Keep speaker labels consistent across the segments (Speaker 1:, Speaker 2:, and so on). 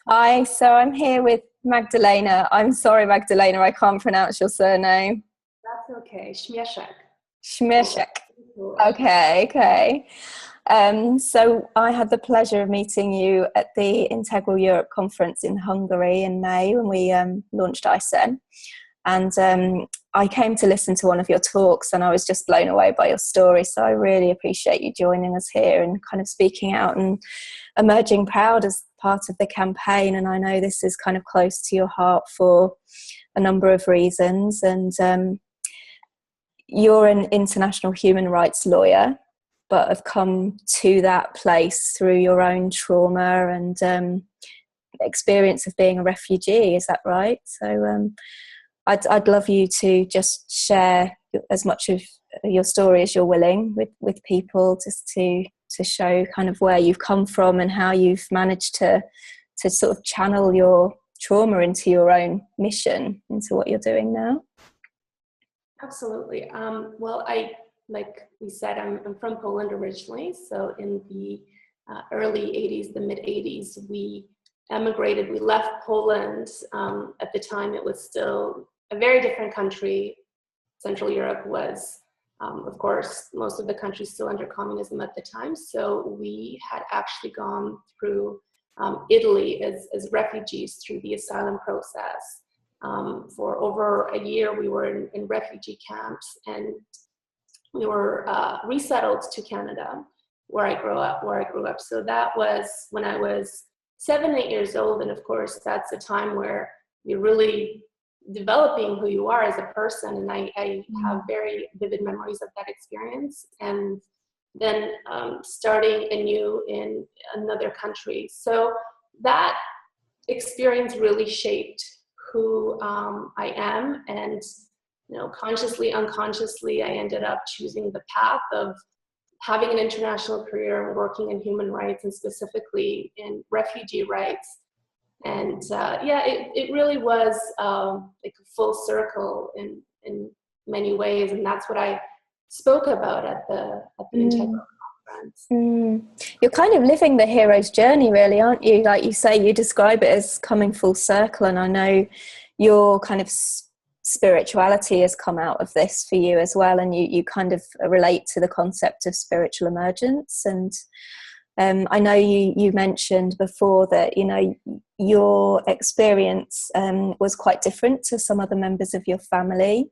Speaker 1: Hi, so I'm here with Magdalena. I'm sorry, Magdalena, I can't pronounce your surname.
Speaker 2: That's okay. Śmieszek.
Speaker 1: Schmierczek. Okay. So I had the pleasure of meeting you at the Integral Europe Conference in Hungary in May when we launched ISEN. And I came to listen to one of your talks and I was just blown away by your story. So I really appreciate you joining us here and kind of speaking out and emerging proud as part of the campaign. And I know this is kind of close to your heart for a number of reasons. And you're an international human rights lawyer, but have come to that place through your own trauma and experience of being a refugee. Is that right? So I'd love you to just share as much of your story as you're willing with people, just to show kind of where you've come from and how you've managed to sort of channel your trauma into your own mission, into what you're doing now.
Speaker 2: Absolutely. Well, like we said, I'm from Poland originally. So in the early 80s, the mid 80s, we emigrated. We left Poland. At the time, it was still a very different country. Central Europe was, of course, most of the countries still under communism at the time. So we had actually gone through Italy as refugees through the asylum process. For over a year, we were in refugee camps, and we were resettled to Canada, where I grew up. So that was when I was 7, 8 years old, and of course, that's a time where you're really developing who you are as a person. And I have very vivid memories of that experience. And then starting anew in another country. So that experience really shaped who I am, and consciously, unconsciously, I ended up choosing the path of having an international career and working in human rights, and specifically in refugee rights. And it really was like a full circle in many ways, and that's what I spoke about at the Integral Conference.
Speaker 1: You're kind of living the hero's journey, really, aren't you? Like you say, you describe it as coming full circle, and I know your kind of spirituality has come out of this for you as well, and you kind of relate to the concept of spiritual emergence. And I know you mentioned before that your experience was quite different to some other members of your family,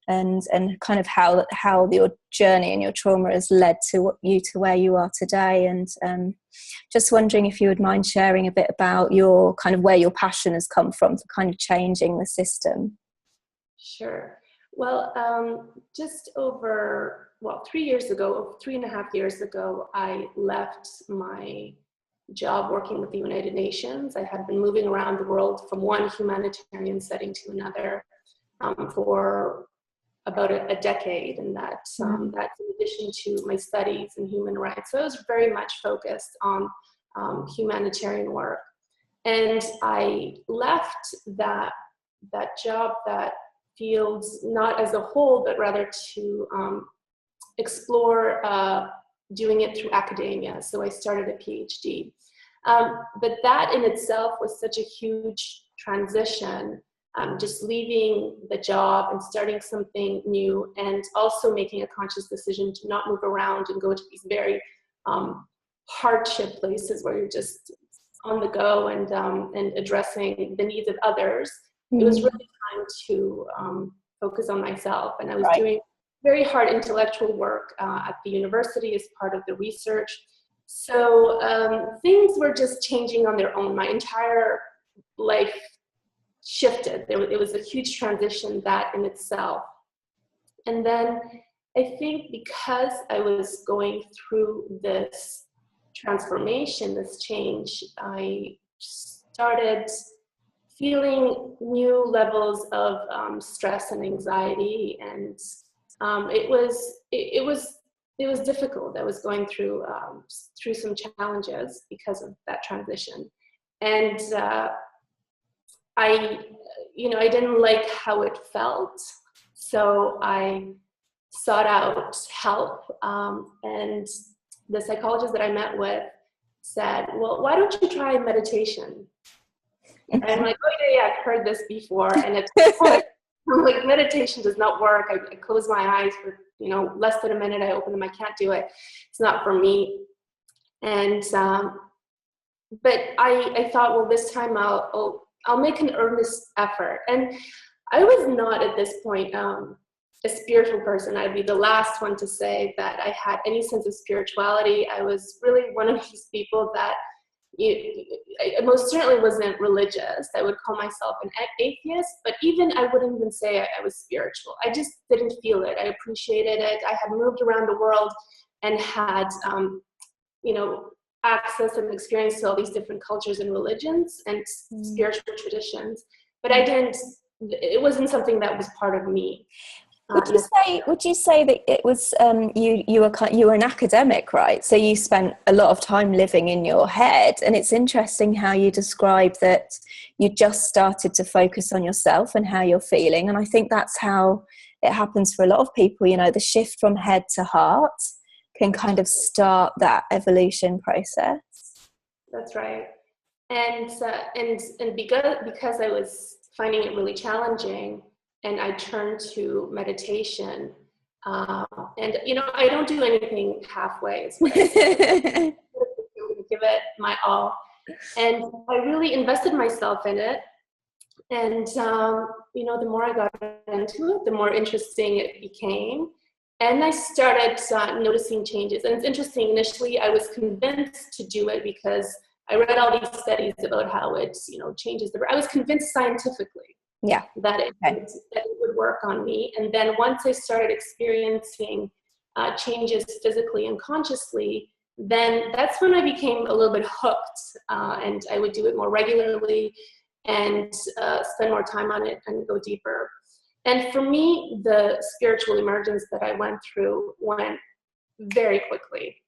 Speaker 1: and kind of how your journey and your trauma has led to where you are today. And just wondering if you would mind sharing a bit about your kind of where your passion has come from for kind of changing the system.
Speaker 2: Sure. Well, just over 3.5 years ago, I left my job working with the United Nations. I had been moving around the world from one humanitarian setting to another for about a decade, and that's in addition to my studies in human rights. So I was very much focused on humanitarian work, and I left that job, that field, not as a whole, but rather to explore doing it through academia. So I started a PhD. But that in itself was such a huge transition, just leaving the job and starting something new, and also making a conscious decision to not move around and go to these very hardship places where you're just on the go and addressing the needs of others. It was really time to focus on myself, and I was doing very hard intellectual work at the university as part of the research. So things were just changing on their own. My entire life shifted. It was a huge transition, that in itself. And then I think because I was going through this transformation, this change, I started feeling new levels of stress and anxiety, and it was difficult. I was going through some challenges because of that transition, and I didn't like how it felt, so I sought out help. And the psychologist that I met with said, "Well, why don't you try meditation?" And I'm like, oh yeah, I've heard this before. And at this point, I'm like, meditation does not work. I close my eyes for, less than a minute. I open them. I can't do it. It's not for me. And, but I thought, well, this time I'll make an earnest effort. And I was not at this point, a spiritual person. I'd be the last one to say that I had any sense of spirituality. I was really one of these people that I most certainly wasn't religious. I would call myself an atheist, but even I wouldn't even say I was spiritual. I just didn't feel it. I appreciated it. I had moved around the world and had, access and experience to all these different cultures and religions and spiritual traditions, but it wasn't something that was part of me.
Speaker 1: Would you say that it was you were an academic, right? So you spent a lot of time living in your head, and it's interesting how you describe that you just started to focus on yourself and how you're feeling. And I think that's how it happens for a lot of people. The shift from head to heart can kind of start that evolution process.
Speaker 2: That's right. And because I was finding it really challenging, and I turned to meditation. And I don't do anything halfway. It's what I say. Give it my all. And I really invested myself in it. And, the more I got into it, the more interesting it became. And I started noticing changes. And it's interesting, initially I was convinced to do it because I read all these studies about how it, changes I was convinced scientifically that it would work on me. And then once I started experiencing changes physically and consciously, then that's when I became a little bit hooked, and I would do it more regularly and spend more time on it and go deeper. And for me, the spiritual emergence that I went through went very quickly.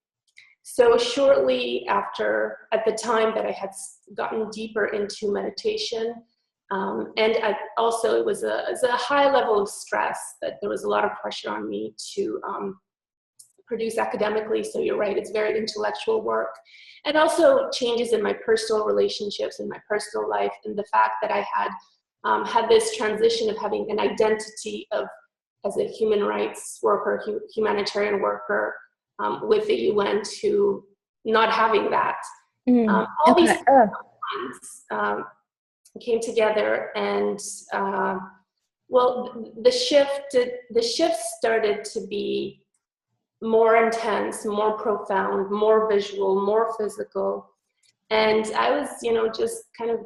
Speaker 2: So shortly after, at the time that I had gotten deeper into meditation, and it was a high level of stress, that there was a lot of pressure on me to produce academically. So you're right, it's very intellectual work. And also changes in my personal relationships, in my personal life, and the fact that I had had this transition of having an identity as a human rights worker, humanitarian worker with the UN, to not having that. All these things came together, and the shift started to be more intense, more profound, more visual, more physical, and I was, just kind of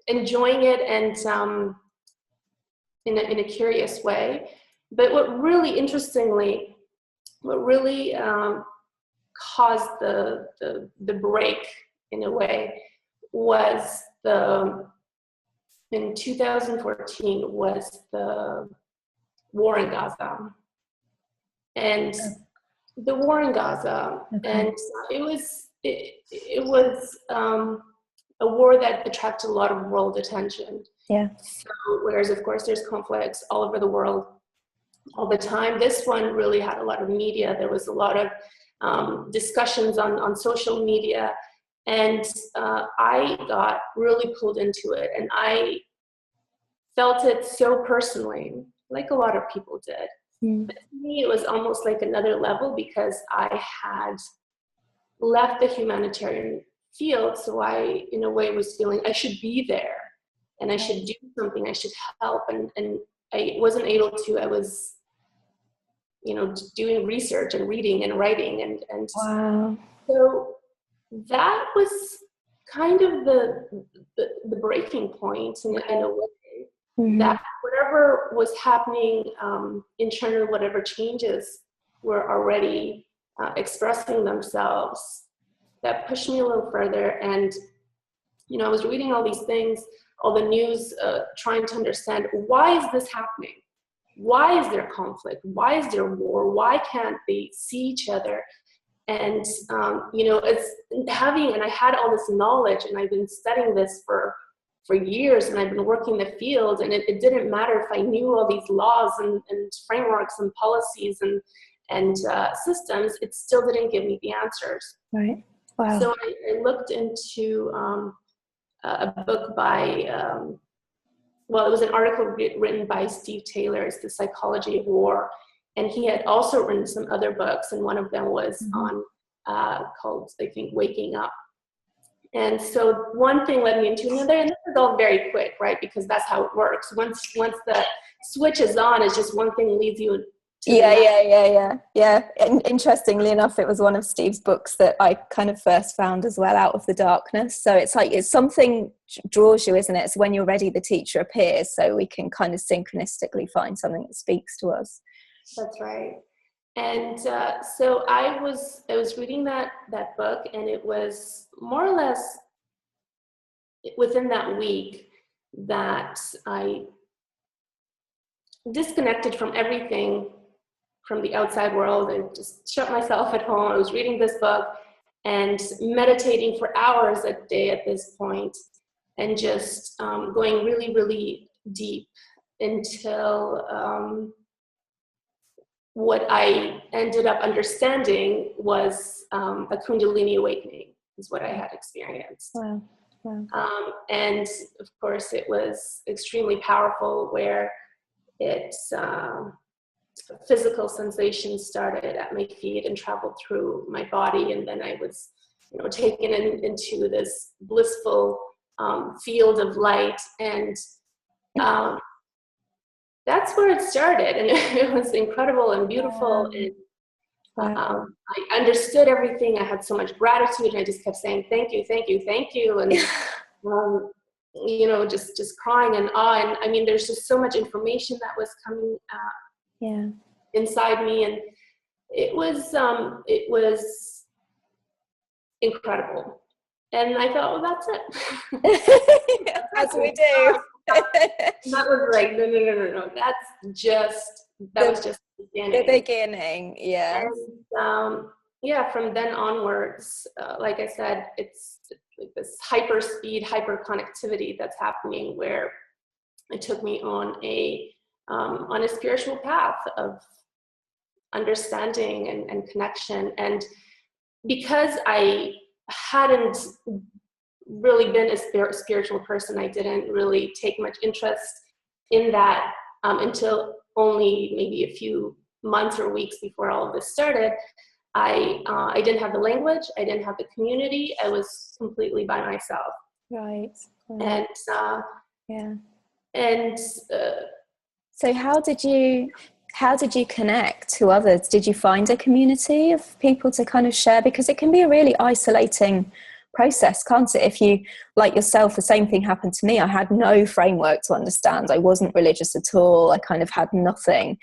Speaker 2: enjoying it, and in a curious way. But what really caused the break, in a way, was in 2014 was the war in Gaza. And the war in Gaza, and it was a war that attracted a lot of world attention.
Speaker 1: Yeah.
Speaker 2: So, whereas of course there's conflicts all over the world all the time, this one really had a lot of media. There was a lot of discussions on social media, and I got really pulled into it, and I felt it so personally, like a lot of people did. But to me, it was almost like another level, because I had left the humanitarian field, so I, in a way, was feeling I should be there, and I should do something, I should help, and I wasn't able to. I was, doing research and reading and writing, and
Speaker 1: wow.
Speaker 2: So that was kind of the breaking point, in a way, that whatever was happening internally, whatever changes were already expressing themselves, that pushed me a little further. And I was reading all these things, all the news, trying to understand, why is this happening? Why is there conflict? Why is there war? Why can't they see each other? And it's having, and I had all this knowledge, and I've been studying this for years, and I've been working the field, and it didn't matter if I knew all these laws and frameworks and policies and systems, it still didn't give me the answers.
Speaker 1: Right. Wow.
Speaker 2: So I looked into a book by, well, it was an article written by Steve Taylor. It's The Psychology of War. And he had also written some other books, and one of them was on, called, I think, Waking Up. And so one thing led me into another, and this is all very quick, right? Because that's how it works. Once the switch is on, it's just one thing leads you to
Speaker 1: yeah. And interestingly enough, it was one of Steve's books that I kind of first found as well, Out of the Darkness. So it's like, it's something draws you, isn't it? It's when you're ready, the teacher appears. So we can kind of synchronistically find something that speaks to us.
Speaker 2: That's right. And so I was reading that book, and it was more or less within that week that I disconnected from everything, from the outside world, and just shut myself at home. I was reading this book and meditating for hours a day at this point, and just going really, really deep until what I ended up understanding was a Kundalini awakening, is what I had experienced.
Speaker 1: Wow.
Speaker 2: And of course, it was extremely powerful, where it's physical sensations started at my feet and traveled through my body, and then I was, taken into this blissful field of light, and that's where it started, and it was incredible and beautiful. And I understood everything. I had so much gratitude, and I just kept saying thank you, and just crying in awe. And I mean, there's just so much information that was coming inside me, and it was incredible. And I thought, well, that's it.
Speaker 1: As we do.
Speaker 2: That was like, no. That was just the
Speaker 1: beginning. Yeah.
Speaker 2: And, from then onwards, like I said, it's like this hyper speed, hyper connectivity that's happening, where it took me on a spiritual path of understanding and connection. And because I hadn't really been a spiritual person, I didn't really take much interest in that until only maybe a few months or weeks before all of this started. I didn't have the language, I didn't have the community, I was completely by myself.
Speaker 1: Right.
Speaker 2: And
Speaker 1: so how did you connect to others? Did you find a community of people to kind of share? Because it can be a really isolating process, can't it? If you, like yourself, the same thing happened to me. I had no framework to understand. I wasn't religious at all. I kind of had nothing.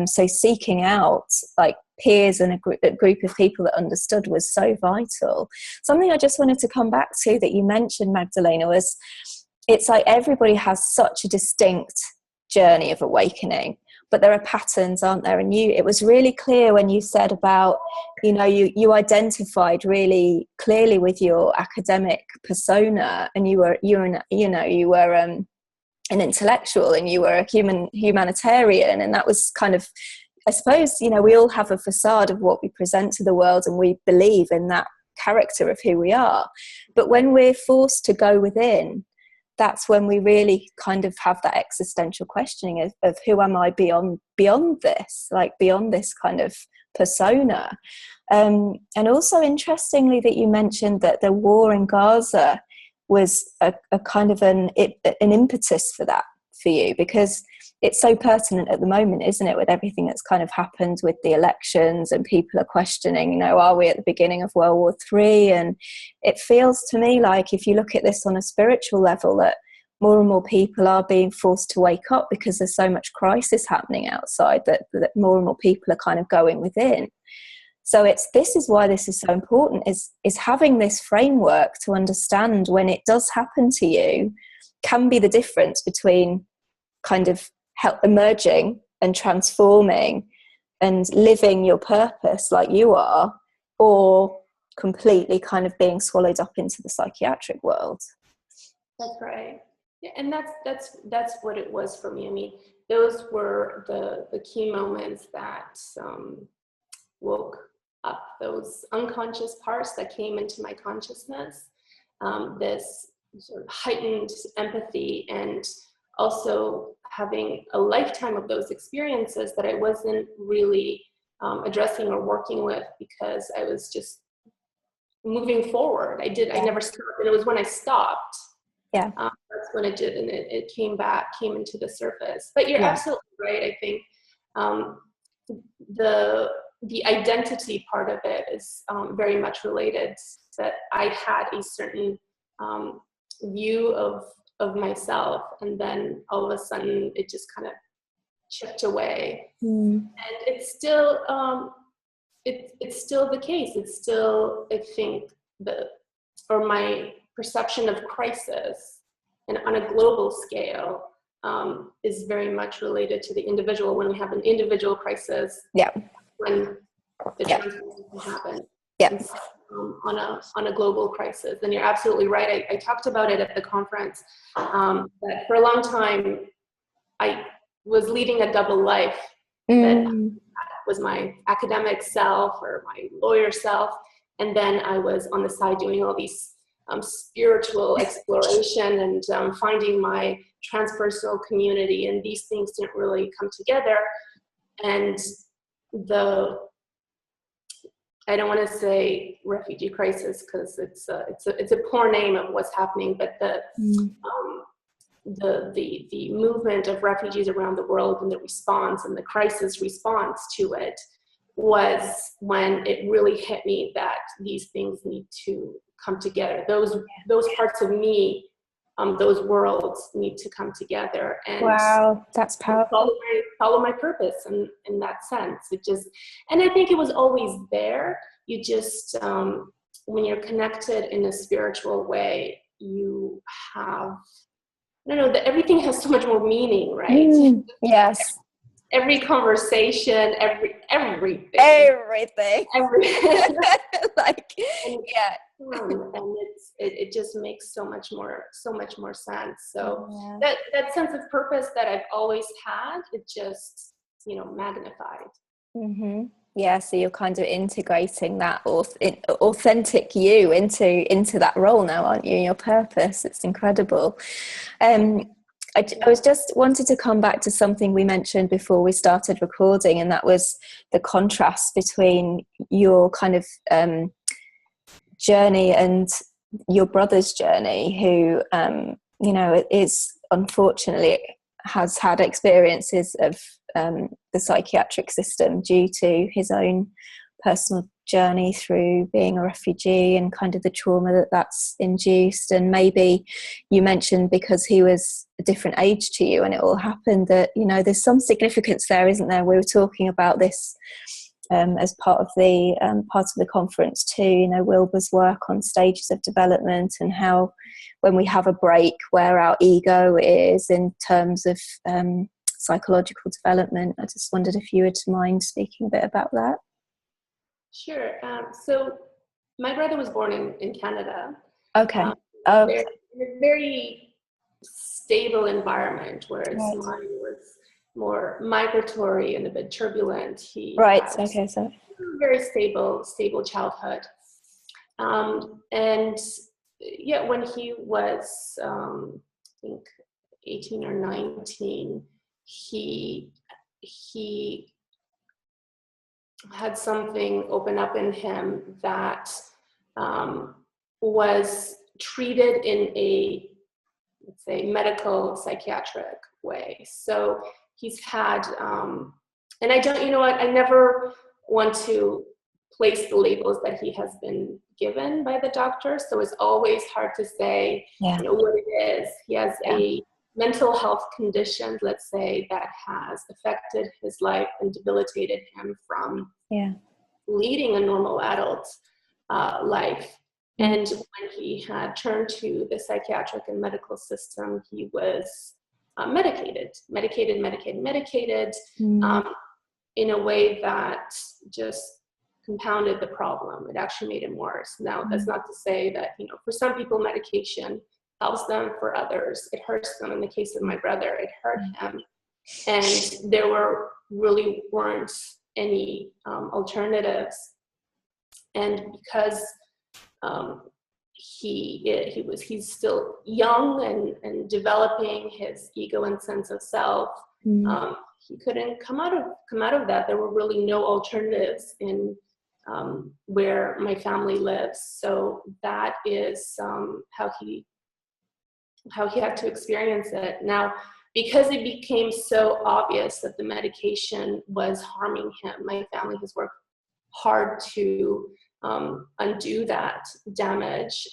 Speaker 1: So seeking out like peers and a group of people that understood was so vital. Something I just wanted to come back to that you mentioned, Magdalena, was it's like everybody has such a distinct journey of awakening, but there are patterns, aren't there? And it was really clear when you said about, you identified really clearly with your academic persona, and you were an intellectual, and you were a humanitarian, and that was kind of, I suppose, we all have a facade of what we present to the world, and we believe in that character of who we are. But when we're forced to go within, that's when we really kind of have that existential questioning of who am I beyond this, like beyond this kind of persona. And also interestingly that you mentioned that the war in Gaza was a kind of an impetus for that for you, because it's so pertinent at the moment, isn't it, with everything that's kind of happened with the elections, and people are questioning, are we at the beginning of World War III? And it feels to me like, if you look at this on a spiritual level, that more and more people are being forced to wake up, because there's so much crisis happening outside, that more and more people are kind of going within. So this is why this is so important, is having this framework to understand when it does happen to you can be the difference between kind of emerging and transforming and living your purpose like you are, or completely kind of being swallowed up into the psychiatric world.
Speaker 2: That's right. Yeah, and that's what it was for me. I mean, those were the key moments that woke up those unconscious parts that came into my consciousness. This sort of heightened empathy, and also having a lifetime of those experiences that I wasn't really addressing or working with, because I was just moving forward. I never stopped. And it was when I stopped, that's when it did. And it came into the surface. But you're absolutely right. I think the identity part of it is very much related, that I had a certain view of myself, and then all of a sudden it just kind of chipped away. And it's still it's still the case. It's still, I think, my perception of crisis, and on a global scale, is very much related to the individual. When we have an individual crisis, when the transformation happens, on a global crisis. And you're absolutely right. I talked about it at the conference, that for a long time I was leading a double life. That was my academic self or my lawyer self, and then I was on the side doing all these spiritual exploration and finding my transpersonal community, and these things didn't really come together. And I don't want to say refugee crisis, because it's a poor name of what's happening, but the movement of refugees around the world, and the response and the crisis response to it, was when it really hit me that these things need to come together. Those parts of me, those worlds need to come together. And
Speaker 1: wow, that's powerful.
Speaker 2: Follow my purpose in that sense. And I think it was always there. You just, when you're connected in a spiritual way, you have, I don't know, everything has so much more meaning, right?
Speaker 1: Yes.
Speaker 2: Every conversation, everything.
Speaker 1: Like,
Speaker 2: and it just makes so much more sense. So that sense of purpose that I've always had, it just, magnified.
Speaker 1: Yeah, so you're kind of integrating that authentic you into that role now, aren't you? Your purpose. It's incredible. I was just wanted to come back to something we mentioned before we started recording, and that was the contrast between your kind of journey and your brother's journey, who is unfortunately has had experiences of the psychiatric system due to his own personal journey through being a refugee, and kind of the trauma that's induced. And maybe you mentioned, because he was a different age to you and it all happened, that there's some significance there, isn't there? We were talking about this as part of the conference too, Wilber's work on stages of development, and how when we have a break, where our ego is in terms of psychological development. I just wondered if you would mind speaking a bit about that.
Speaker 2: Sure. So my brother was born in Canada.
Speaker 1: Okay.
Speaker 2: In a very stable environment, whereas mine was more migratory and a bit turbulent. He
Speaker 1: Okay. So
Speaker 2: very stable childhood. And when he was, I think 18 or 19, he had something open up in him that was treated in a, let's say, medical psychiatric way. So he's had, and I don't, I never want to place the labels that he has been given by the doctor. So it's always hard to say, what it is. He has a mental health condition, let's say, that has affected his life and debilitated him from leading a normal adult life. And when he had turned to the psychiatric and medical system, he was medicated in a way that just compounded the problem. It actually made him worse. Now, that's not to say that, for some people, medication helps them. For others, it hurts them. In the case of my brother, it hurt him. And there really weren't any alternatives. And because he's still young and developing his ego and sense of self. He couldn't come out of that. There were really no alternatives in where my family lives. So that is how he had to experience it. Now, because it became so obvious that the medication was harming him, my family has worked hard to undo that damage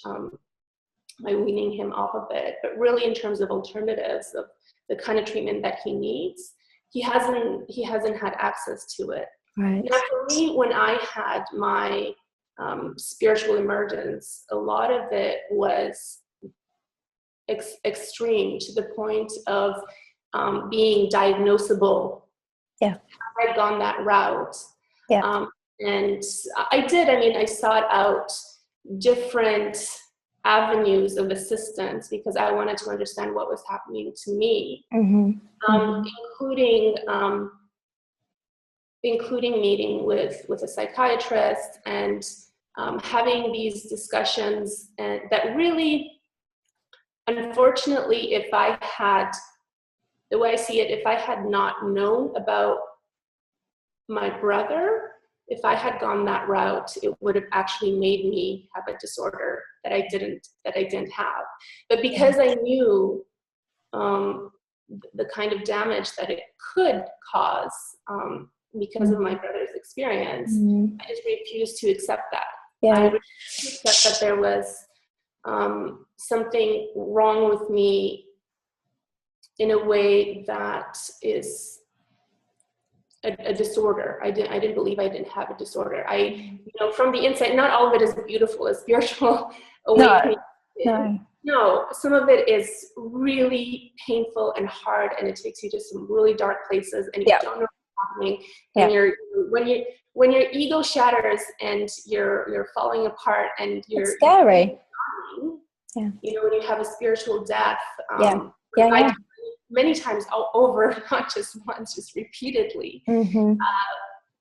Speaker 2: by weaning him off of it. But really, in terms of alternatives of the kind of treatment that he needs, he hasn't had access to it.
Speaker 1: Right.
Speaker 2: Now, for me, when I had my spiritual emergence, a lot of it was extreme, to the point of being diagnosable.
Speaker 1: Yeah.
Speaker 2: I had gone that route.
Speaker 1: Yeah.
Speaker 2: And I sought out different avenues of assistance because I wanted to understand what was happening to me, including meeting with a psychiatrist and having these discussions. And that really, unfortunately, the way I see it, if I had not known about my brother, if I had gone that route, it would have actually made me have a disorder that I didn't have. But because I knew the kind of damage that it could cause because of my brother's experience, I just refused to accept that. I refused to accept that there was something wrong with me in a way that is a disorder. I didn't believe I didn't have a disorder. From the inside, not all of it is beautiful, as spiritual awakening. No, some of it is really painful and hard, and it takes you to some really dark places, and you don't know what's happening. And when your ego shatters and you're falling apart, and
Speaker 1: it's scary.
Speaker 2: When you have a spiritual death. Many times over, not just once, just repeatedly.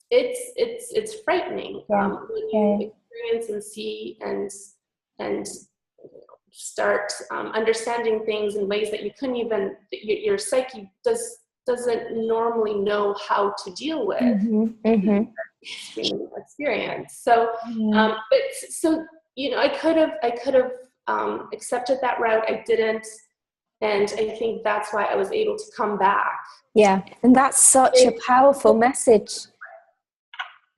Speaker 2: It's frightening when you experience and see and start understanding things in ways that you couldn't even, your psyche doesn't normally know how to deal with. Extreme experience. So, I could have accepted that route. I didn't. And I think that's why I was able to come back.
Speaker 1: Yeah, and that's such a powerful message.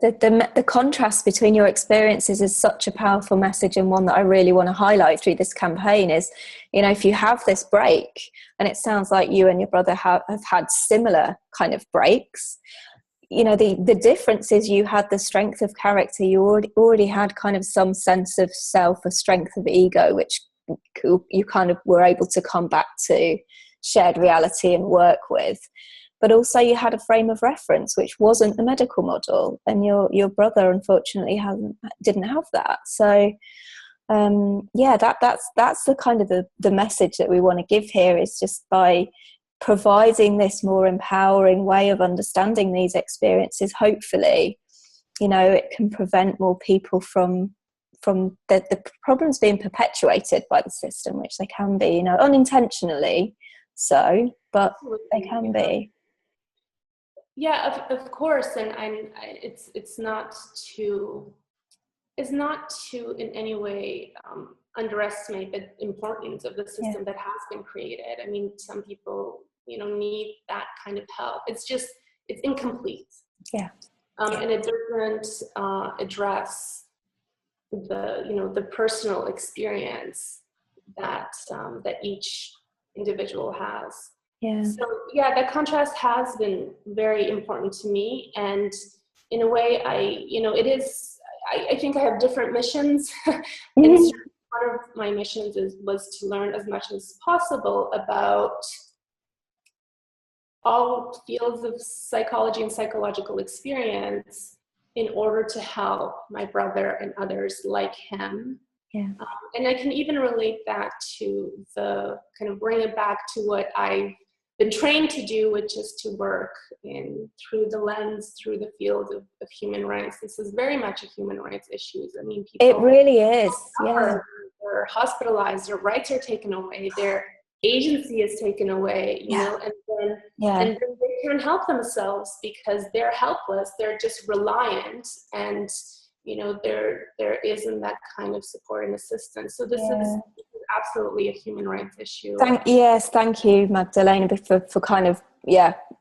Speaker 1: The contrast between your experiences is such a powerful message, and one that I really want to highlight through this campaign is, if you have this break, and it sounds like you and your brother have had similar kind of breaks, the difference is you had the strength of character. You already had kind of some sense of self, a strength of ego, which you kind of were able to come back to shared reality and work with. But also you had a frame of reference which wasn't the medical model, and your brother unfortunately didn't have that. So that's the kind of the message that we want to give here, is just by providing this more empowering way of understanding these experiences, hopefully it can prevent more people from the problems being perpetuated by the system, which they can be, unintentionally so, but they can be.
Speaker 2: Yeah, of course, and it's not to in any way underestimate the importance of the system that has been created. I mean, some people need that kind of help. It's incomplete. And it doesn't address the personal experience that each individual has. So that contrast has been very important to me, and in a way, I think I have different missions. And one of my missions was to learn as much as possible about all fields of psychology and psychological experience in order to help my brother and others like him. And I can even relate that to the kind of bring it back to what I've been trained to do, which is to work through the field of human rights. This is very much a human rights issue. I mean, people,
Speaker 1: it really is.
Speaker 2: they're hospitalized, their rights are taken away, their agency is taken away, you know, and then they can't help themselves because they're helpless, they're just reliant, and you know, there isn't that kind of support and assistance. So this is absolutely a human rights issue.
Speaker 1: Thank you, Magdalena, for kind of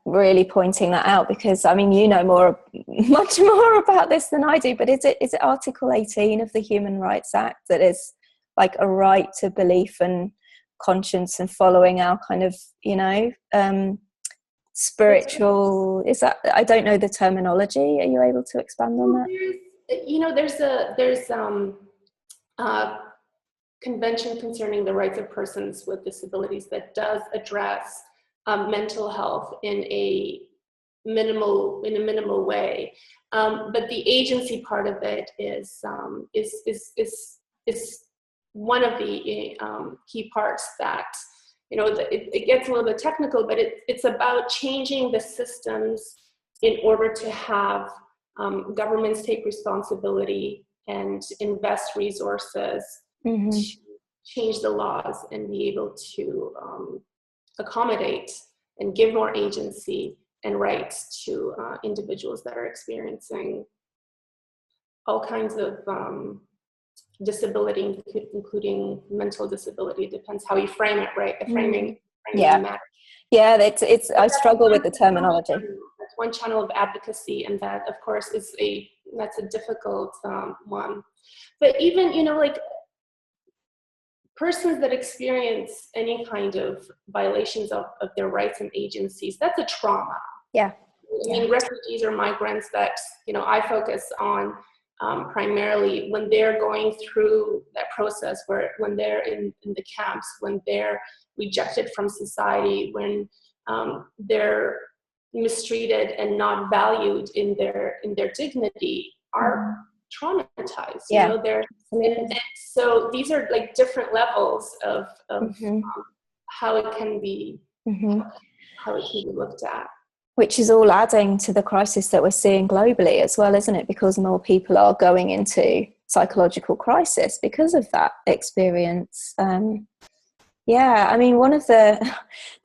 Speaker 1: really pointing that out, because I mean, you know much more about this than I do, but is it Article 18 of the Human Rights Act that is like a right to belief and conscience and following our kind of, you know, spiritual, is that, I don't know the terminology, are you able to expand on that?
Speaker 2: You know, there's convention concerning the rights of persons with disabilities that does address mental health in a minimal way, but the agency part of it is one of the key parts that, you know, it gets a little bit technical, but it's about changing the systems in order to have governments take responsibility and invest resources to change the laws and be able to accommodate and give more agency and rights to individuals that are experiencing all kinds of disability, including mental disability. It depends how you frame it, right? The framing matters.
Speaker 1: Yeah, it's I struggle with the terminology.
Speaker 2: That's one channel of advocacy, and that, of course, that's a difficult one. But even, you know, like persons that experience any kind of violations of their rights and agencies, that's a trauma.
Speaker 1: Yeah.
Speaker 2: I mean, refugees or migrants that, you know, I focus on primarily when they're going through that process, when they're in the camps, when they're rejected from society, when they're mistreated and not valued in their dignity, are traumatized. You know, and so these are like different levels of how it can be looked at.
Speaker 1: Which is all adding to the crisis that we're seeing globally as well, isn't it? Because more people are going into psychological crisis because of that experience. I mean, one of the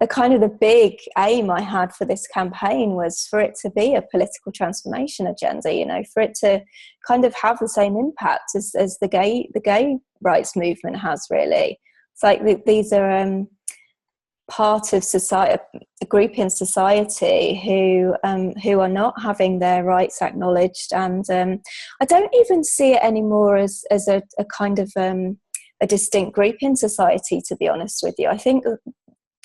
Speaker 1: kind of the big aim I had for this campaign was for it to be a political transformation agenda, you know, for it to kind of have the same impact as the gay rights movement has, really. It's like these are part of society, a group in society who are not having their rights acknowledged, and I don't even see it anymore as a kind of a distinct group in society, to be honest with you. I think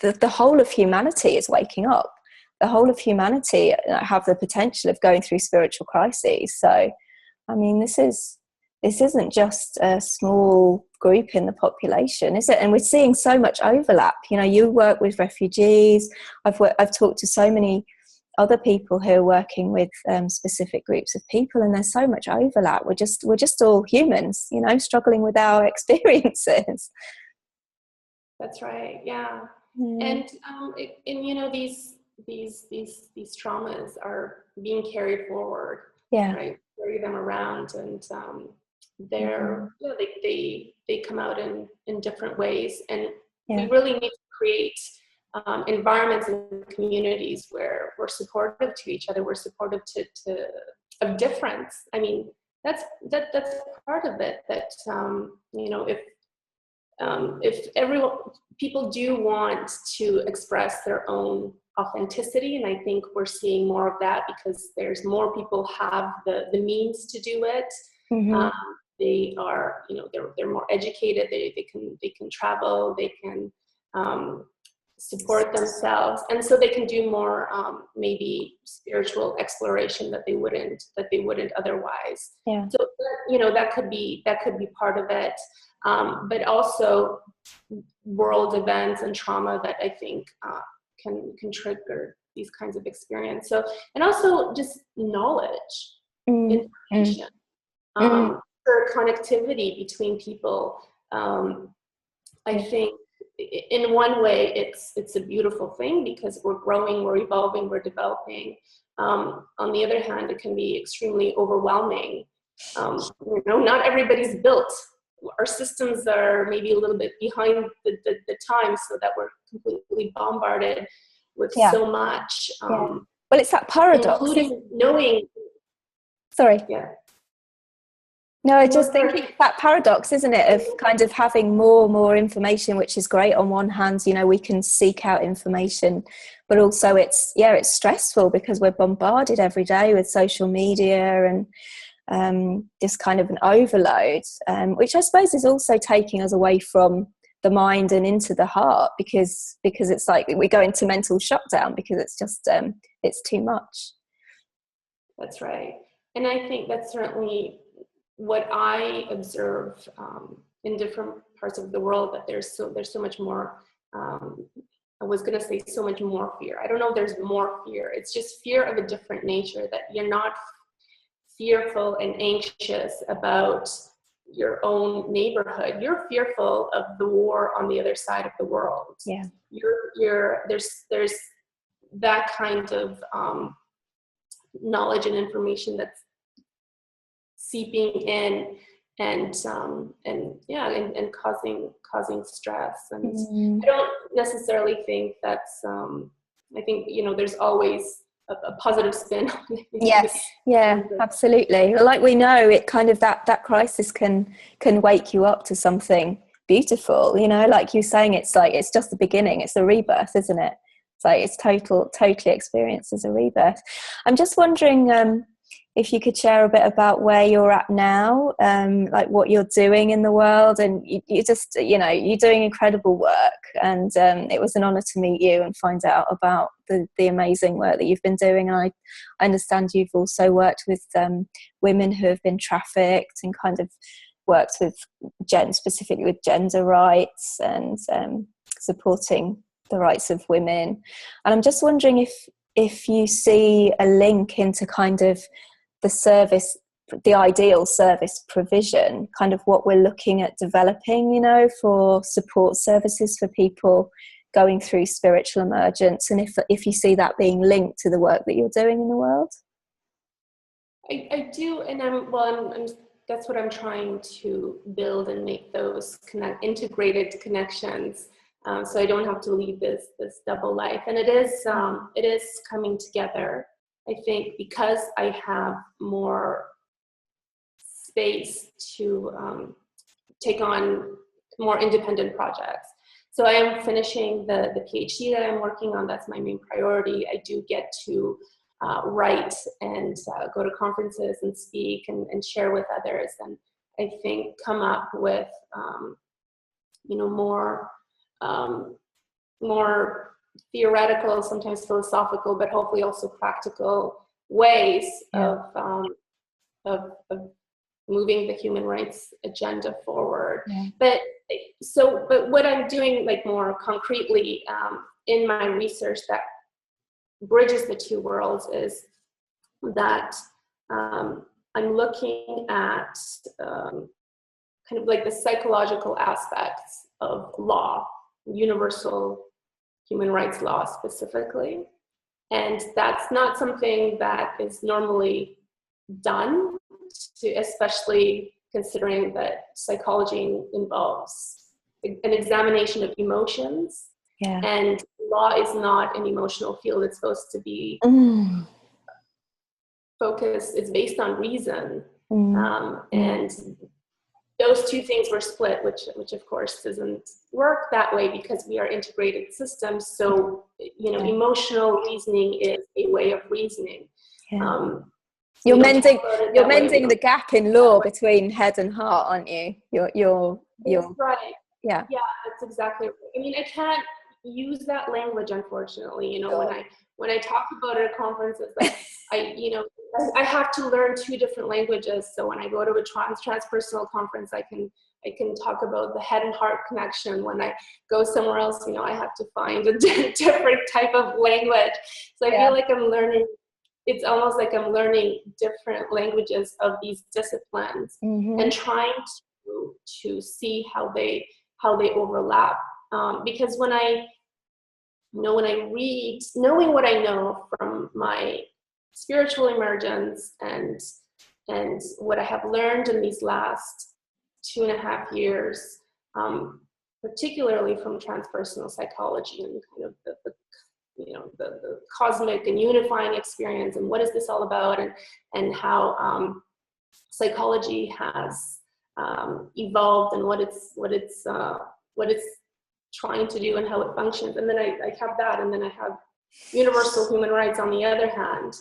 Speaker 1: the whole of humanity is waking up. The whole of humanity have the potential of going through spiritual crises. So, I mean, this isn't just a small group in the population, is it? And we're seeing so much overlap. You know, you work with refugees. I've talked to so many other people who are working with specific groups of people, and there's so much overlap. We're just all humans, you know, struggling with our experiences.
Speaker 2: That's right. Yeah. And you know, these traumas are being carried forward.
Speaker 1: Yeah.
Speaker 2: Right. Carry them around, and they come out in different ways, and we really need to create environments and communities where we're supportive to each other, we're supportive of difference. I mean, that's part of it, that you know, if people do want to express their own authenticity, and I think we're seeing more of that because there's more people have the means to do it. They are, you know, they're more educated, they can travel, they can support themselves, and so they can do more maybe spiritual exploration that they wouldn't otherwise. So you know, that could be part of it, but also world events and trauma that I think can trigger these kinds of experience. So, and also just knowledge, information, connectivity between people. I think in one way it's a beautiful thing because we're growing, we're evolving, we're developing. On the other hand, it can be extremely overwhelming. You know, not everybody's built our systems are maybe a little bit behind the times, so that we're completely bombarded with
Speaker 1: Yeah.
Speaker 2: so much.
Speaker 1: Yeah. Well, it's that paradox.
Speaker 2: Including knowing.
Speaker 1: Sorry.
Speaker 2: Yeah.
Speaker 1: No, I just think that paradox, isn't it, of kind of having more information, which is great. On one hand, you know, we can seek out information, but also it's stressful because we're bombarded every day with social media and just kind of an overload, which I suppose is also taking us away from the mind and into the heart, because it's like we go into mental shutdown because it's just it's too much.
Speaker 2: That's right. And I think that's certainly what I observe in different parts of the world, that there's so much more, I was going to say so much more fear. I don't know if there's more fear. It's just fear of a different nature, that you're not fearful and anxious about your own neighborhood. You're fearful of the war on the other side of the world.
Speaker 1: Yeah.
Speaker 2: There's that kind of knowledge and information that's seeping in and causing stress. And I don't necessarily think that's I think, you know, there's always a positive spin.
Speaker 1: Yes, yeah, absolutely. Like we know, it kind of that crisis can wake you up to something beautiful, you know, like you're saying, it's like it's just the beginning, it's a rebirth, isn't it? It's like it's totally experienced as a rebirth. I'm just wondering if you could share a bit about where you're at now, like what you're doing in the world. And you just, you know, you're doing incredible work, and it was an honor to meet you and find out about the amazing work that you've been doing. And I understand you've also worked with women who have been trafficked, and kind of worked with specifically with gender rights and supporting the rights of women. And I'm just wondering if you see a link into kind of the ideal service provision, kind of what we're looking at developing, you know, for support services for people going through spiritual emergence, and if you see that being linked to the work that you're doing in the world.
Speaker 2: I do, and I'm that's what I'm trying to build, and make those integrated connections, so I don't have to lead this double life. And it is coming together, I think, because I have more space to take on more independent projects. So I am finishing the PhD that I'm working on. That's my main priority. I do get to write and go to conferences and speak and share with others, and I think come up with more theoretical, sometimes philosophical, but hopefully also practical ways of moving the human rights agenda forward. Yeah. But what I'm doing, like, more concretely in my research that bridges the two worlds, is that I'm looking at kind of like the psychological aspects of law, universal human rights law specifically. And that's not something that is normally done, especially considering that psychology involves an examination of emotions. Yeah. And law is not an emotional field. It's supposed to be focused, it's based on reason. And those two things were split, which of course doesn't work that way because we are integrated systems. So, you know, emotional reasoning is a way of reasoning. Yeah.
Speaker 1: You're mending the gap in law between head and heart, aren't you? You're
Speaker 2: That's right.
Speaker 1: Yeah.
Speaker 2: Yeah, that's exactly right. I mean, I can't use that language, unfortunately. You know, when I talk about it at conferences, like I have to learn two different languages. So when I go to a transpersonal conference, I can talk about the head and heart connection. When I go somewhere else, you know, I have to find a different type of language. So I feel like I'm learning. It's almost like I'm learning different languages of these disciplines and trying to see how they overlap. Because when I read, knowing what I know from my spiritual emergence and what I have learned in these last 2.5 years, particularly from transpersonal psychology and kind of the cosmic and unifying experience, and what is this all about, and how psychology has evolved, and what it's trying to do and how it functions. And then I have that, and then I have universal human rights on the other hand.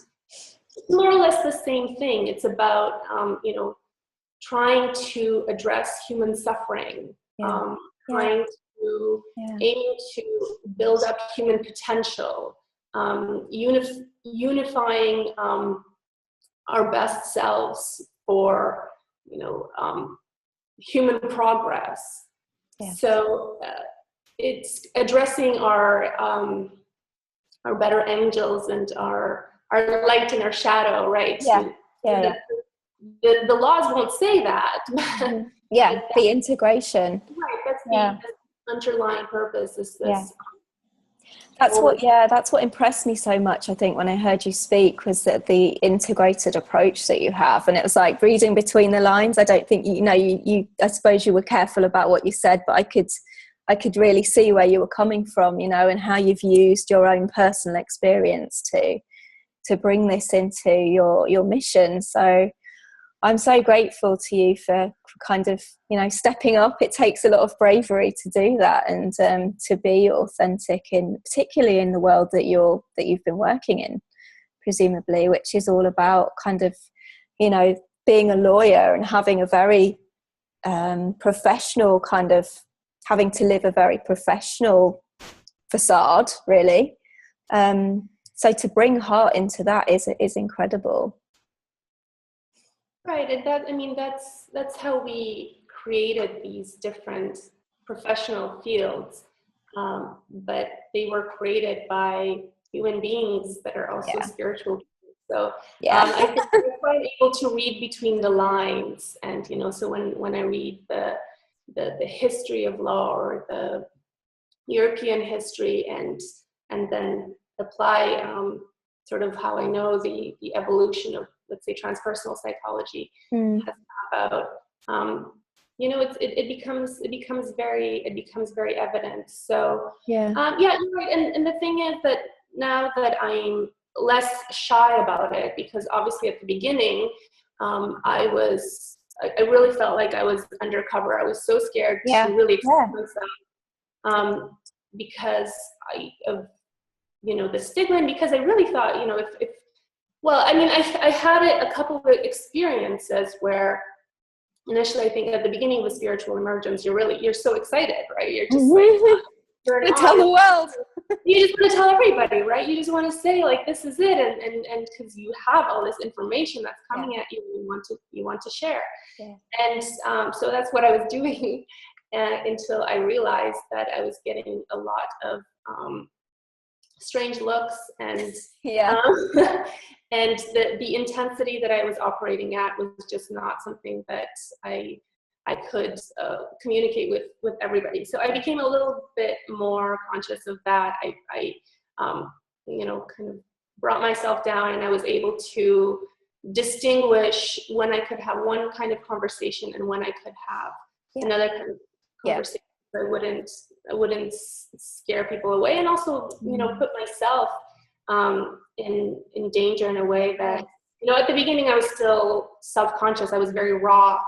Speaker 2: It's more or less the same thing. It's about trying to address human suffering, trying to aim to build up human potential, unifying our best selves for human progress. So it's addressing our better angels and our light and our shadow, right? The laws won't say that.
Speaker 1: The integration.
Speaker 2: Right, that's the underlying purpose is this.
Speaker 1: That's what impressed me so much, I think, when I heard you speak, was that the integrated approach that you have. And it was like reading between the lines. I don't think, I suppose you were careful about what you said, but I could really see where you were coming from, and how you've used your own personal experience to bring this into your mission. So I'm so grateful to you for kind of, stepping up. It takes a lot of bravery to do that, and to be authentic, particularly in the world that you've been working in, presumably, which is all about kind of, being a lawyer and having a very professional kind of, having to live a very professional facade, really. So to bring heart into that is incredible.
Speaker 2: Right, and that's how we created these different professional fields, but they were created by human beings that are also spiritual beings. So I think we're quite able to read between the lines, and so when I read the history of law, or the European history, and then apply sort of how I know the evolution of, let's say, transpersonal psychology has about, it becomes very evident. So you're right. And the thing is that now that I'm less shy about it, because obviously at the beginning, I really felt like I was undercover. I was so scared to really express myself, because of the stigma, and because I really thought, I had a couple of experiences where initially, I think at the beginning with spiritual emergence, you're so excited, right? You're just like,
Speaker 1: you're to tell the world.
Speaker 2: You just want to tell everybody, right? You just want to say, like, this is it, and because you have all this information that's coming at you, you want to share. And so that's what I was doing until I realized that I was getting a lot of strange looks, and and the intensity that I was operating at was just not something that I could communicate with everybody. So I became a little bit more conscious of that. I kind of brought myself down, and I was able to distinguish when I could have one kind of conversation and when I could have another kind of conversation. I wouldn't scare people away, and also put myself in danger in a way that at the beginning I was still self-conscious. I was very raw,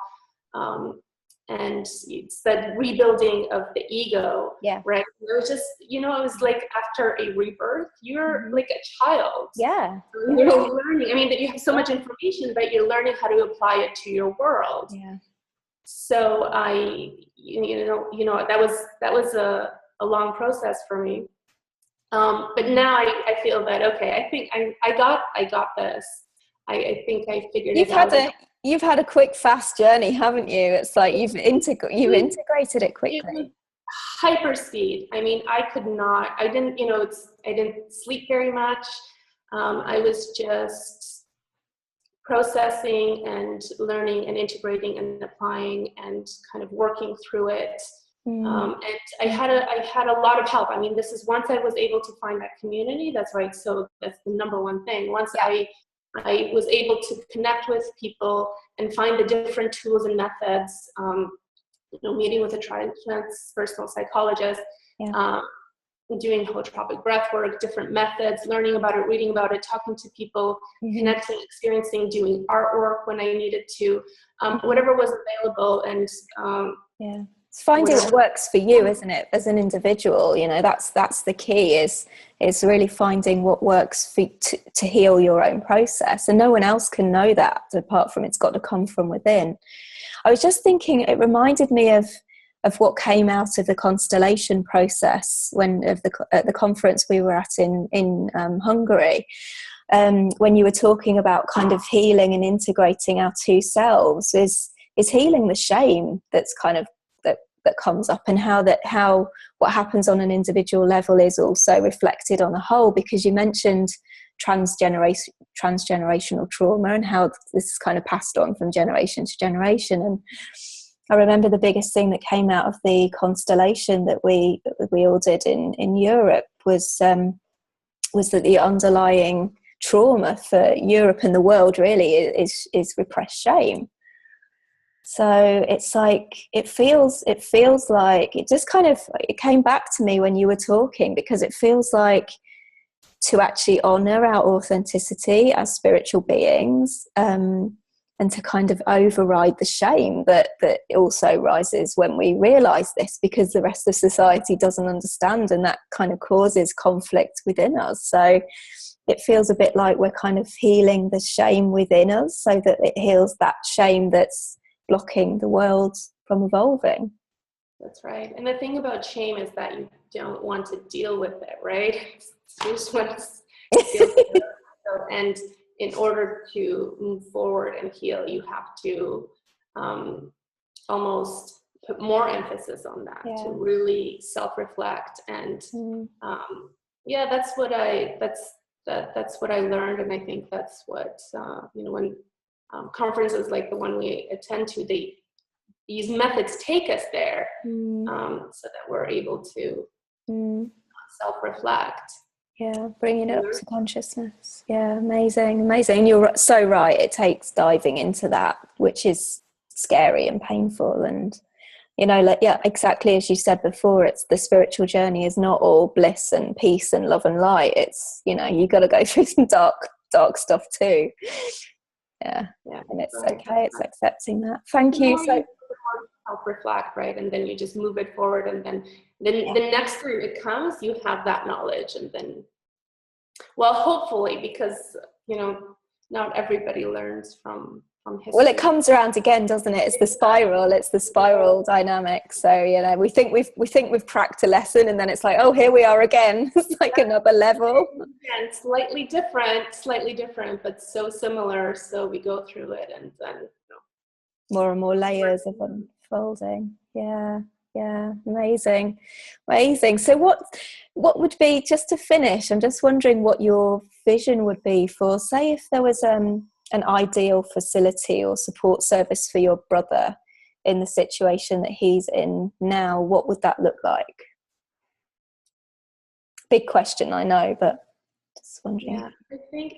Speaker 2: and it's that rebuilding of the ego, right? It was just it was like after a rebirth, you're like a child, you're learning. I mean, that you have so much information, but you're learning how to apply it to your world. So that was a long process for me. But now I feel that, okay, I think I got this. I think I figured it out.
Speaker 1: You've had a quick, fast journey, haven't you? It's like you've integrated it quickly.
Speaker 2: Hyper speed. I mean, I didn't sleep very much. I was just processing and learning and integrating and applying and kind of working through it. And I had a lot of help. I mean, this is once I was able to find that community. That's right. So that's the number one thing. Once I was able to connect with people and find the different tools and methods meeting with a transpersonal psychologist,
Speaker 1: Yeah.
Speaker 2: doing holotropic breath work, different methods, learning about it, reading about it, talking to people, connecting, experiencing, doing artwork when I needed to, whatever was available. And
Speaker 1: yeah, it's finding what works for you, isn't it, as an individual? That's the key, is really finding what works for to heal your own process, and no one else can know that apart from, it's got to come from within. I was just thinking, it reminded me of what came out of the constellation process at the conference we were at in Hungary, when you were talking about kind of healing and integrating our two selves, is healing the shame that's kind of that comes up, and how what happens on an individual level is also reflected on a whole, because you mentioned transgenerational trauma and how this is kind of passed on from generation to generation. And I remember the biggest thing that came out of the constellation that we all did in Europe was that the underlying trauma for Europe and the world really is repressed shame. So it's like, it feels like it just kind of, it came back to me when you were talking, because it feels like to actually honor our authenticity as spiritual beings, and to kind of override the shame that also rises when we realize this, because the rest of society doesn't understand, and that kind of causes conflict within us. So it feels a bit like we're kind of healing the shame within us, so that it heals that shame that's blocking the world from evolving.
Speaker 2: That's right. And the thing about shame is that you don't want to deal with it, right? You just want to feel it. And in order to move forward and heal, you have to almost put more emphasis on that, to really self-reflect. And that's what I learned. And I think that's what, when conferences like the one we attend to, these methods take us there, so that we're able to self-reflect.
Speaker 1: Yeah, bring it up to consciousness. Yeah, amazing. And you're so right. It takes diving into that, which is scary and painful. And, exactly as you said before, it's the spiritual journey is not all bliss and peace and love and light. It's, you got to go through some dark stuff too. Yeah, and it's okay. It's accepting that. Thank you. So
Speaker 2: self-reflect, right? And then you just move it forward, and then the next time it comes, you have that knowledge. And then, well, hopefully, because not everybody learns from history.
Speaker 1: Well, it comes around again, doesn't it? It's the spiral dynamic. So we think we've cracked a lesson, and then it's like, oh, here we are again. It's like another level.
Speaker 2: And slightly different, but so similar. So we go through it, and then
Speaker 1: more and more layers of unfolding. Yeah, amazing. So what would be, just to finish, I'm just wondering what your vision would be for, say, if there was an ideal facility or support service for your brother in the situation that he's in now, what would that look like? Big question, I know, but just wondering.
Speaker 2: Yeah, I think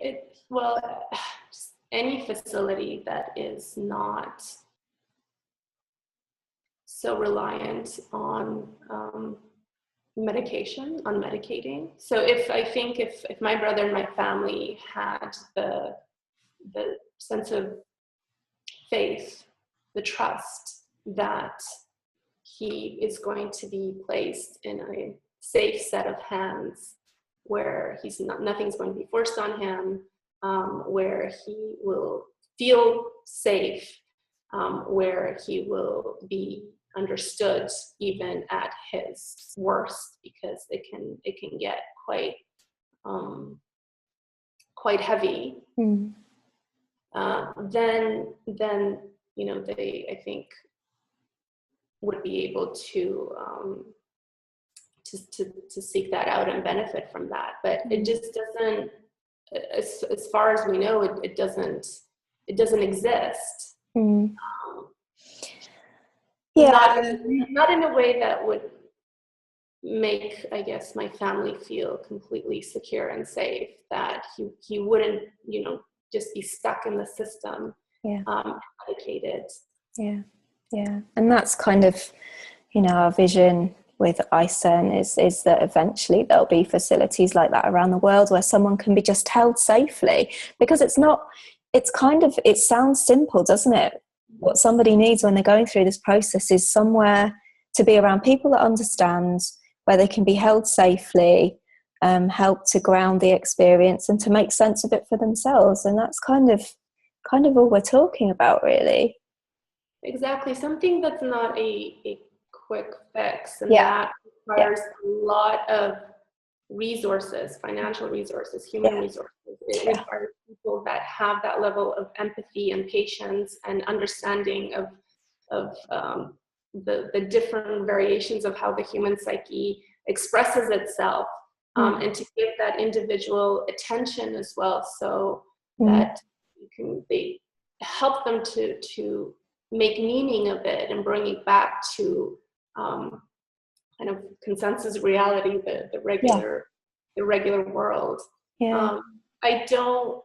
Speaker 2: just any facility that is not so reliant on medicating. So if my brother and my family had the sense of faith, the trust that he is going to be placed in a safe set of hands, where nothing's going to be forced on him, where he will feel safe, where he will be understood even at his worst, because it can get quite heavy. Then they, I think, would be able to seek that out and benefit from that. But it just doesn't, as far as we know, it doesn't exist. Not in a way that would make, I guess, my family feel completely secure and safe, that he wouldn't, just be stuck in the system, medicated.
Speaker 1: Yeah, and that's kind of, our vision with ISEN is that eventually there'll be facilities like that around the world where someone can be just held safely, because it sounds simple, doesn't it? What somebody needs when they're going through this process is somewhere to be around people that understand, where they can be held safely, help to ground the experience and to make sense of it for themselves. And that's kind of all we're talking about, really.
Speaker 2: Exactly. Something that's not a quick fix, and
Speaker 1: Yeah.
Speaker 2: that requires a lot of resources, financial resources, human resources. It requires people that have that level of empathy and patience and understanding of the different variations of how the human psyche expresses itself, and to give that individual attention as well, so that they help them to make meaning of it and bring it back to kind of consensus reality, the regular world. I don't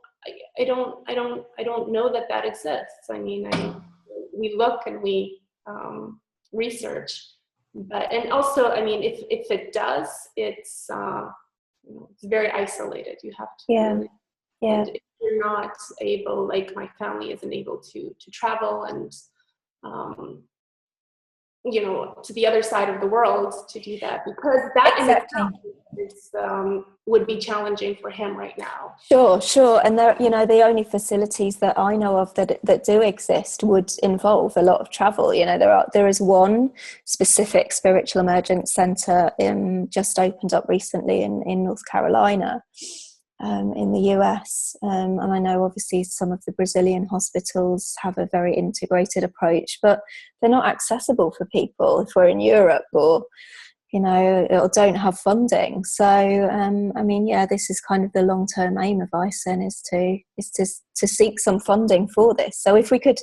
Speaker 2: know that exists. I mean, we look and we research, and also, I mean, if it does, it's very isolated. You have to really, and if you're not able, like my family isn't able to travel and to the other side of the world to do that, because that in itself would be challenging for him right now.
Speaker 1: Sure. And there, the only facilities that I know of that do exist would involve a lot of travel. There is one specific spiritual emergence center just opened up recently in North Carolina, in the US. And I know obviously some of the Brazilian hospitals have a very integrated approach, but they're not accessible for people if we're in Europe or don't have funding. So I mean, this is kind of the long-term aim of ISEN, is to seek some funding for this. So if we could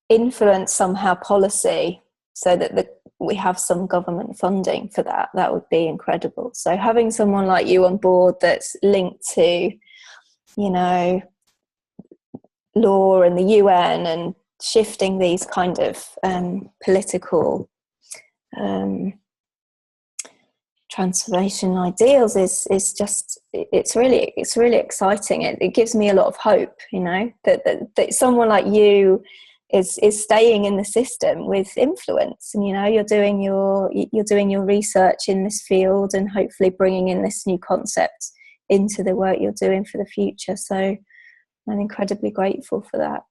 Speaker 1: influence somehow policy so that we have some government funding for that would be incredible. So having someone like you on board that's linked to law and the UN and shifting these kind of political transformation ideals is just, it's really exciting. It gives me a lot of hope, that someone like you is staying in the system with influence, and you're doing your research in this field and hopefully bringing in this new concept into the work you're doing for the future. So I'm incredibly grateful for that.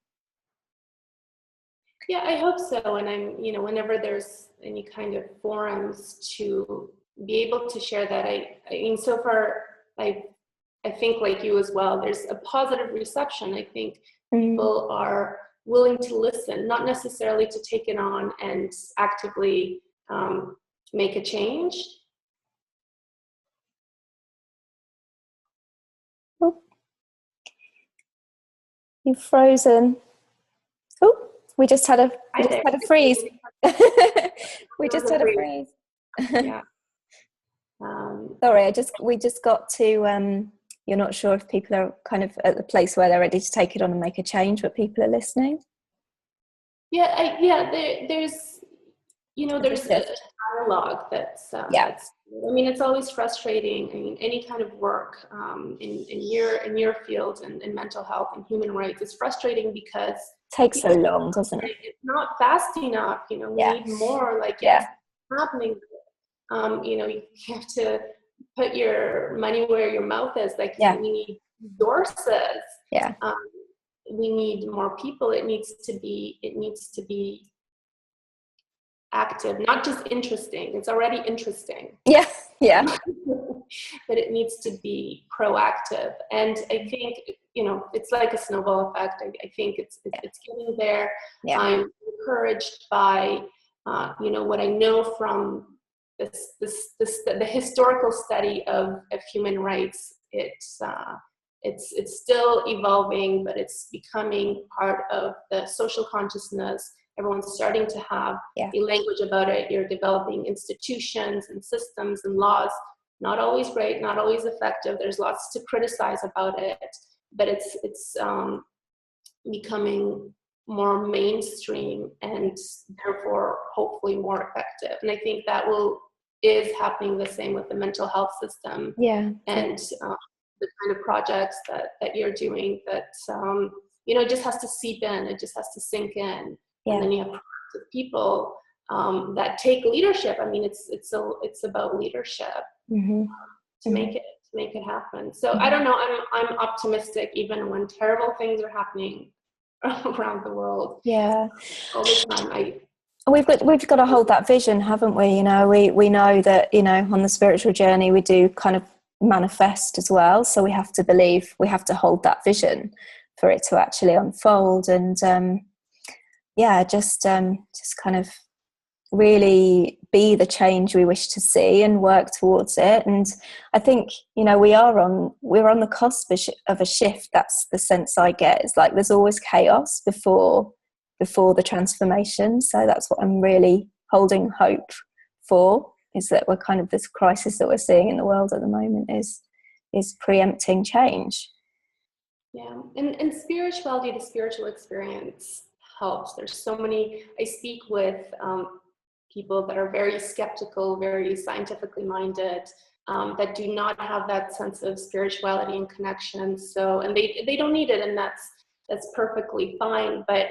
Speaker 2: Yeah, I hope so. And I'm, whenever there's any kind of forums to be able to share that, I mean, so far, I think like you as well, there's a positive reception. I think people are willing to listen, not necessarily to take it on and actively make a change.
Speaker 1: Oh, you've frozen. Oh, we just had a freeze. We just had a freeze.
Speaker 2: Yeah.
Speaker 1: Sorry, we just got to. You're not sure if people are kind of at the place where they're ready to take it on and make a change, but people are listening.
Speaker 2: There's a dialogue that's I mean, it's always frustrating. I mean, any kind of work in your field and in mental health and human rights is frustrating because
Speaker 1: it takes so long, doesn't it?
Speaker 2: It's not fast enough. We need more. Like, it's happening. You have to put your money where your mouth is. Like, we need resources. We need more people. It needs to be active, not just interesting. It's already interesting. But it needs to be proactive. And I think, it's like a snowball effect. I think it's getting there. I'm encouraged by, what I know from the historical study of human rights. It's still evolving, but it's becoming part of the social consciousness. Everyone's starting to have a language about it. You're developing institutions and systems and laws. Not always great, not always effective. There's lots to criticize about it, but it's becoming more mainstream and therefore hopefully more effective. And I think that is happening the same with the mental health system.
Speaker 1: Yeah.
Speaker 2: And the kind of projects that you're doing that, it just has to seep in, it just has to sink in.
Speaker 1: Yeah.
Speaker 2: And then you have people that take leadership. I mean, it's about leadership to make it happen. So I don't know, I'm optimistic even when terrible things are happening around the world.
Speaker 1: Yeah.
Speaker 2: All the time.
Speaker 1: We've got to hold that vision, haven't we? We know that, on the spiritual journey, we do kind of manifest as well. So we have to believe, we have to hold that vision for it to actually unfold. And just kind of really be the change we wish to see and work towards it. And I think, we're on the cusp of a shift. That's the sense I get. It's like there's always chaos before the transformation. So that's what I'm really holding hope for, is that we're kind of, this crisis that we're seeing in the world at the moment is preempting change.
Speaker 2: Yeah, and spirituality, the spiritual experience helps. There's so many, I speak with people that are very skeptical, very scientifically minded, that do not have that sense of spirituality and connection. So, and they don't need it, and that's perfectly fine. But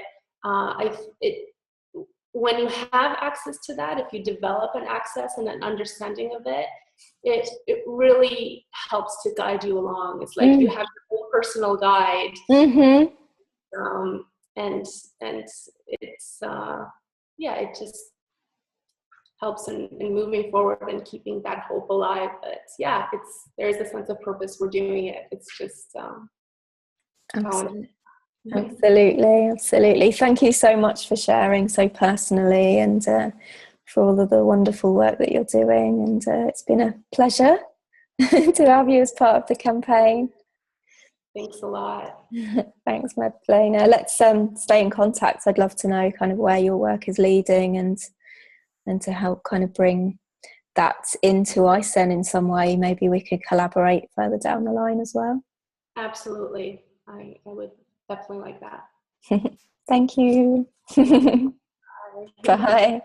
Speaker 2: when you have access to that, if you develop an access and an understanding of it, it really helps to guide you along. It's like you have your own personal guide, and it's it just helps in moving forward and keeping that hope alive. But there's a sense of purpose. We're doing it. It's just
Speaker 1: Absolutely. Thank you so much for sharing so personally, and for all of the wonderful work that you're doing. And it's been a pleasure to have you as part of the campaign.
Speaker 2: Thanks a lot.
Speaker 1: Thanks, Magdalena. Let's stay in contact. I'd love to know kind of where your work is leading, and to help kind of bring that into ICEN in some way. Maybe we could collaborate further down the line as well.
Speaker 2: Absolutely. I would definitely like that.
Speaker 1: Thank you. Bye.